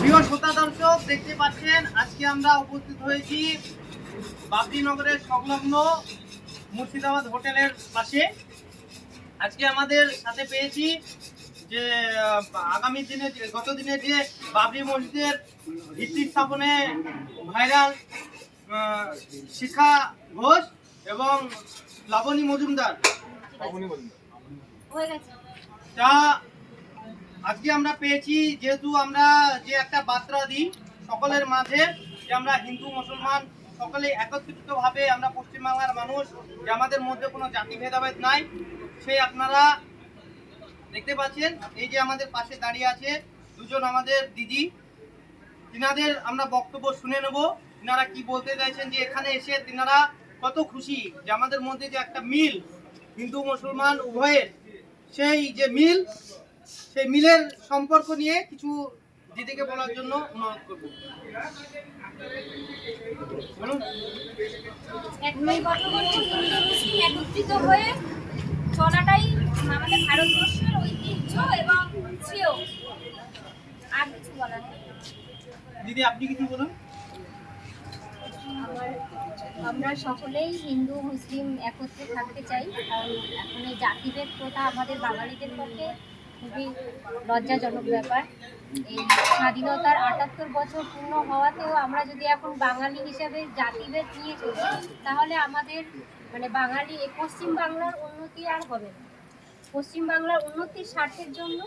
প্রিয় শ্রোতা দর্শক, দেখতে পাচ্ছেন আজকে আমরা উপস্থিত হয়েছি বাবরি নগরের সংলগ্ন মুর্শিদাবাদ হোটেলের পাশে। আজকে আমাদের সাথে পেয়েছি যে আগামী দিনে গত দিনে যে বাবরি মসজিদের ভিত্তি স্থাপনে ভাইরাল শিখা ঘোষ এবং লাবণী মজুমদার। তা আজকে আমরা পেয়েছি, যেহেতু আমরা যে একটা বার্তা দিই সকলের মাঝে যে আমরা হিন্দু মুসলমান সকলে একত্রিতভাবে আমরা পশ্চিমবাংলার মানুষ, যে আমাদের মধ্যে কোনো জাতি ভেদাভেদ নাই। সেই আপনারা দেখতে পাচ্ছেন এই যে আমাদের পাশে দাঁড়িয়ে আছে দুজন আমাদের দিদি, তিনাদের আমরা বক্তব্য শুনে নেব। তিনারা কি বলতে চাইছেন, যে এখানে এসে তিনারা কত খুশি যে আমাদের মধ্যে যে একটা মিল হিন্দু মুসলমান উভয়ের, সেই যে মিল, সেই মিলের সম্পর্ক নিয়ে কিছু দিদিকে বলার জন্য অনুরোধ করব। বলুন। একত্রিত হয়ে চলাটাই আমাদের ভারতবর্ষের ঐতিহ্য এবং শ্রেয়। আর কিছু বলার নেই। দিদি আপনি কিছু বলুন। আমরা সকলেই হিন্দু মুসলিম একত্রে থাকতে চাই, কারণ এখন এই জাতিভেদ প্রথা আমাদের বাঙালিদের পক্ষে খুবই লজ্জাজনক ব্যাপার। এই স্বাধীনতার ৭৮ বছর পূর্ণ হওয়াতেও আমরা যদি এখন বাঙালি হিসাবে জাতিভেদ নিয়ে চলি, তাহলে আমাদের বাঙালি পশ্চিম বাংলার উন্নতি আর হবে না। পশ্চিম বাংলার উন্নতির স্বার্থের জন্য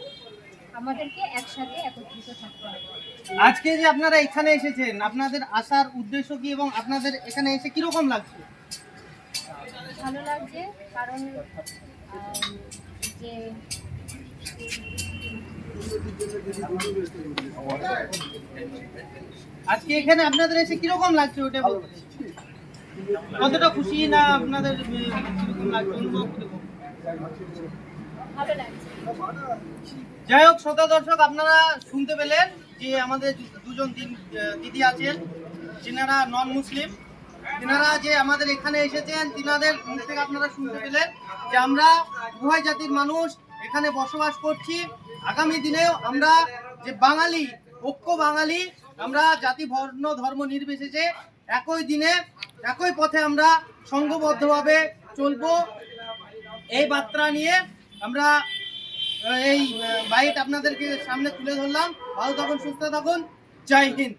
আমাদেরকে একসাথে একত্রিত থাকতে হবে। আজকে যে আপনারা এখানে এসেছেন, আপনাদের আসার উদ্দেশ্য কি এবং আপনাদের এখানে এসে কিরকম লাগছে? ভালো লাগছে, কারণ যে আজকে এখানে আপনাদের এসে কিরকম লাগছে ওটা বলতে, কতটা খুশি না আপনাদের কিরকম লাগছে? ভালো লাগছে। যাই হোক শ্রোতা দর্শক, আপনারা শুনতে পেলেন যে আমাদের দুজন দিদি আছেন, যিনারা নন মুসলিম। তিনারা যে আমাদের এখানে এসেছেন, তিনাদের মুখ থেকে আপনারা শুনতে পেলেন যে আমরা উভয় জাতির মানুষ এখানে বসবাস করছি। আগামী দিনেও আমরা যে বাঙালি, ঐক্য বাঙালি, আমরা জাতি বর্ণ ধর্ম নির্বিশেষে একই দিনে একই পথে আমরা সংঘবদ্ধভাবে চলবো, এই বার্তা নিয়ে আমরা এই বাইট আপনাদেরকে সামনে তুলে ধরলাম। ভালো থাকুন, সুস্থ থাকুন, জয় হিন্দ।